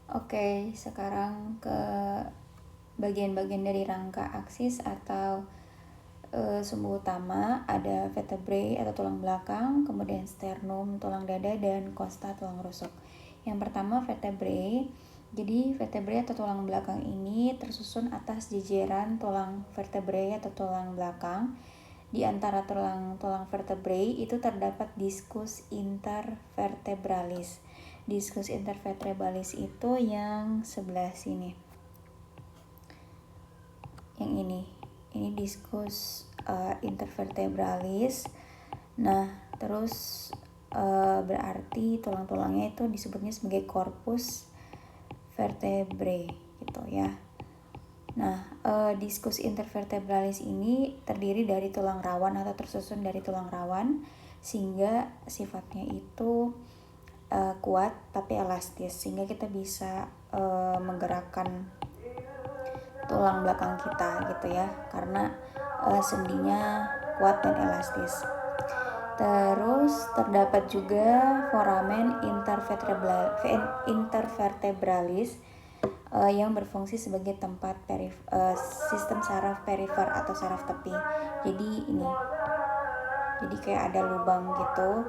Oke, sekarang ke bagian-bagian dari rangka aksis atau sumbu utama. Ada vertebrae atau tulang belakang, kemudian sternum tulang dada, dan costa tulang rusuk. Yang pertama vertebrae. Jadi vertebrae atau tulang belakang ini tersusun atas jejeran tulang vertebrae atau tulang belakang. Di antara tulang-tulang vertebrae itu terdapat discus intervertebralis. Discus intervertebralis itu yang sebelah sini. Yang ini discus intervertebralis. Nah, terus berarti tulang-tulangnya itu disebutnya sebagai corpus vertebrae gitu ya. Nah, discus intervertebralis ini terdiri dari tulang rawan atau tersusun dari tulang rawan, sehingga sifatnya itu kuat tapi elastis, sehingga kita bisa menggerakkan tulang belakang kita gitu ya, karena sendinya kuat dan elastis. Terus terdapat juga foramen intervertebralis yang berfungsi sebagai tempat sistem saraf perifer atau saraf tepi. Jadi kayak ada lubang gitu.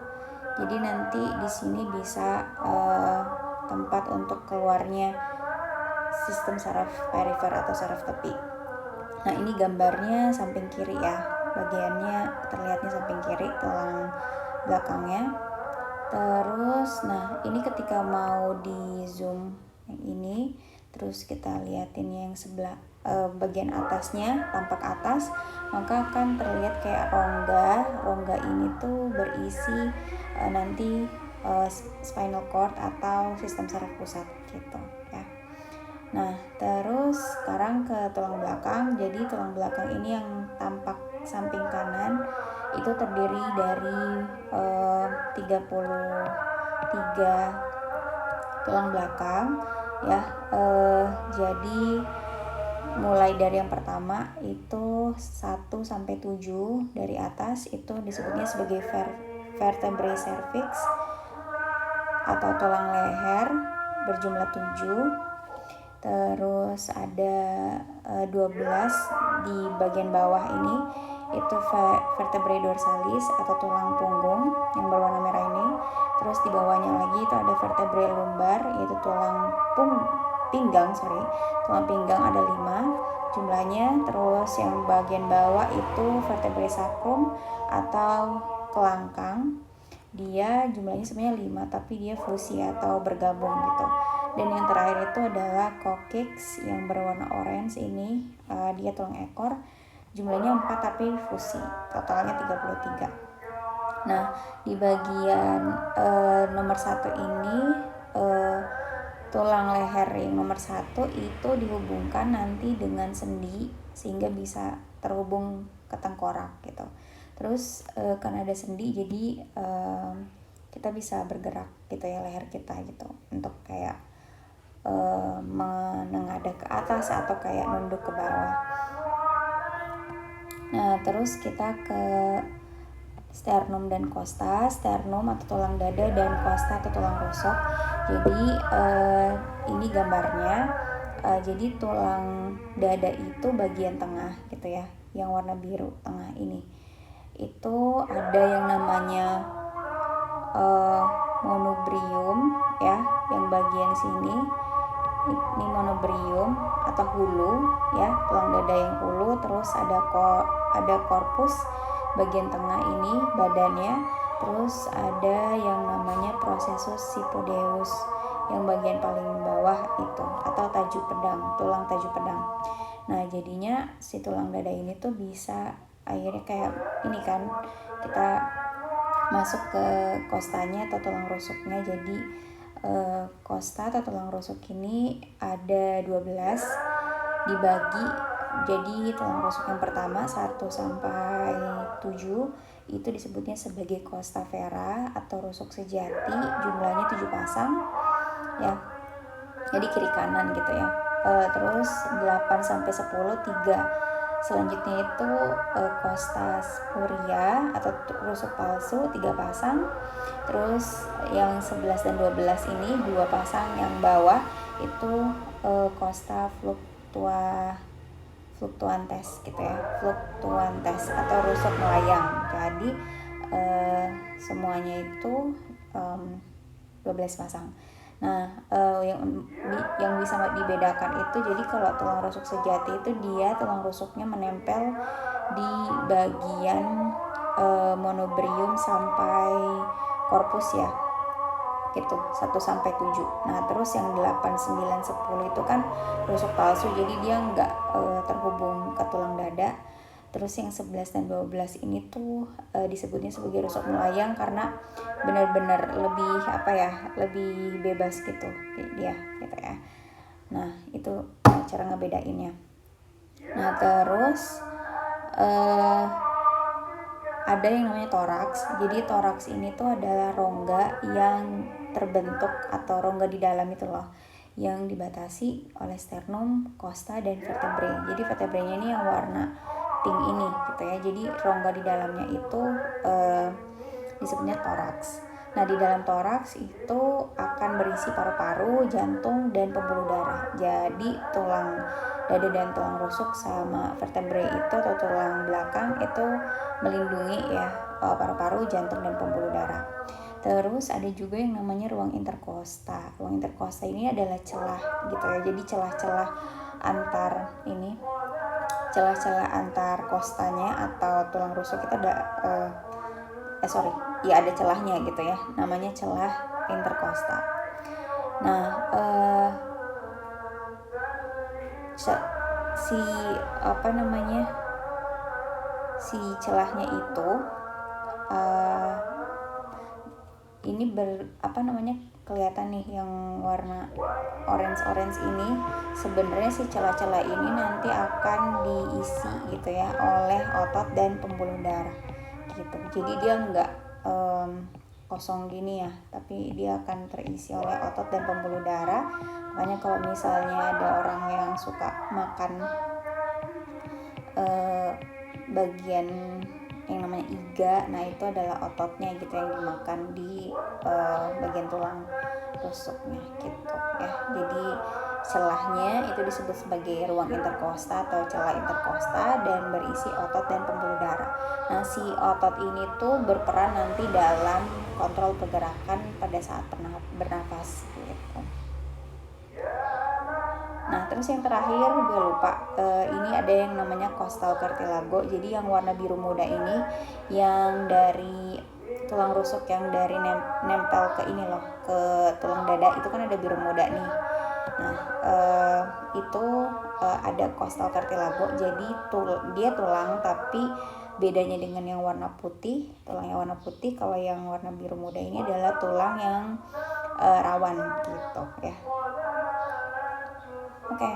Jadi nanti di sini bisa tempat untuk keluarnya sistem saraf perifer atau saraf tepi. Nah, ini gambarnya samping kiri ya. Bagiannya terlihatnya samping kiri tulang belakangnya. Terus nah, ini ketika mau di zoom yang ini, terus kita liatin yang sebelah bagian atasnya, tampak atas, maka akan terlihat kayak rongga. Rongga ini tuh berisi nanti spinal cord atau sistem saraf pusat gitu ya. Nah, terus sekarang ke tulang belakang. Jadi tulang belakang ini yang tampak samping kanan itu terdiri dari 33 tulang belakang ya. Jadi mulai dari yang pertama itu 1 sampai 7 dari atas itu disebutnya sebagai vertebrae cervix atau tulang leher berjumlah 7. Terus ada 12 di bagian bawah ini itu vertebrae dorsalis atau tulang punggung yang berwarna merah ini. Terus di bawahnya lagi itu ada vertebrae lumbar yaitu tulang pinggang ada 5 jumlahnya. Terus yang bagian bawah itu vertebrae sacrum atau kelangkang. Dia jumlahnya sebenarnya 5 tapi dia fusi atau bergabung gitu. Dan yang terakhir itu adalah coccyx yang berwarna orange ini, dia tulang ekor, jumlahnya 4 tapi fusi, totalnya 33. Nah, di bagian nomor 1 ini tulang leher yang nomor 1 itu dihubungkan nanti dengan sendi sehingga bisa terhubung ke tengkorak gitu. Terus karena ada sendi jadi kita bisa bergerak gitu ya, leher kita gitu, untuk kayak menengadah ke atas atau kayak nunduk ke bawah. Nah, terus kita ke sternum dan costa. Sternum atau tulang dada dan costa atau tulang rusuk. Jadi ini gambarnya. Jadi tulang dada itu bagian tengah gitu ya, yang warna biru tengah ini. Itu ada yang namanya monobrium ya, yang bagian sini. Ini monobrium atau hulu ya, tulang dada yang hulu. Terus ada korpus bagian tengah ini badannya. Terus ada yang namanya processus sipodeus yang bagian paling bawah itu, atau tulang taju pedang. Nah, jadinya si tulang dada ini tuh bisa akhirnya kayak ini kan, kita masuk ke costanya atau tulang rusuknya. Jadi costa atau tulang rusuk ini ada 12 dibagi. Jadi tulang rusuk yang pertama 1 sampai 7 itu disebutnya sebagai costa vera atau rusuk sejati, jumlahnya 7 pasang ya. Jadi kiri kanan gitu ya. Terus 8 sampai 10 3 Selanjutnya itu costa spuria atau rusuk palsu 3 pasang. Terus yang 11 dan 12 ini 2 pasang, yang bawah itu costa fluctuantes gitu ya, fluctuantes atau rusuk melayang. Jadi semuanya itu 12 pasang. Nah, yang bisa dibedakan itu, jadi kalau tulang rusuk sejati itu dia tulang rusuknya menempel di bagian monobrium sampai korpus ya, gitu, 1 sampai 7. Nah, terus yang 8, 9, 10 itu kan rusuk palsu, jadi dia nggak terhubung ke tulang dada. Terus yang 11 dan 12 ini tuh disebutnya sebagai rusuk melayang karena benar-benar lebih lebih bebas gitu dia gitu ya. Nah, itu cara ngebedainnya. Nah, terus ada yang namanya toraks. Jadi toraks ini tuh adalah rongga yang terbentuk atau rongga di dalam itu loh, yang dibatasi oleh sternum, costa, dan vertebrae. Jadi vertebrae-nya ini yang warna pink ini gitu ya. Jadi rongga di dalamnya itu disebutnya toraks. Nah, di dalam toraks itu akan berisi paru-paru, jantung, dan pembuluh darah. Jadi tulang dada dan tulang rusuk sama vertebrae itu atau tulang belakang itu melindungi ya paru-paru, jantung, dan pembuluh darah. Terus ada juga yang namanya ruang interkosta. Ruang interkosta ini adalah celah gitu ya. Jadi celah-celah antar kostanya atau tulang rusuk itu ada ada celahnya gitu ya. Namanya celah interkosta. Nah, si celahnya itu ini kelihatan nih yang warna orange ini. Sebenarnya si celah-celah ini nanti akan diisi gitu ya oleh otot dan pembuluh darah gitu. Jadi dia nggak kosong gini ya, tapi dia akan terisi oleh otot dan pembuluh darah. Makanya kalau misalnya ada orang yang suka makan bagian yang namanya iga, nah itu adalah ototnya gitu yang dimakan di bagian tulang rusuknya gitu ya. Jadi celahnya itu disebut sebagai ruang interkosta atau celah interkosta dan berisi otot dan pembuluh darah. Nah, si otot ini tuh berperan nanti dalam kontrol pergerakan pada saat bernafas gitu. Nah, terus yang terakhir gue lupa, ini ada yang namanya costal cartilago. Jadi yang warna biru muda ini yang dari tulang rusuk yang dari nempel ke ini loh, ke tulang dada itu kan ada biru muda nih. Nah, itu ada costal cartilago. Jadi dia tulang, tapi bedanya dengan yang warna putih, tulang yang warna putih, kalau yang warna biru muda ini adalah tulang yang rawan gitu ya. Oke.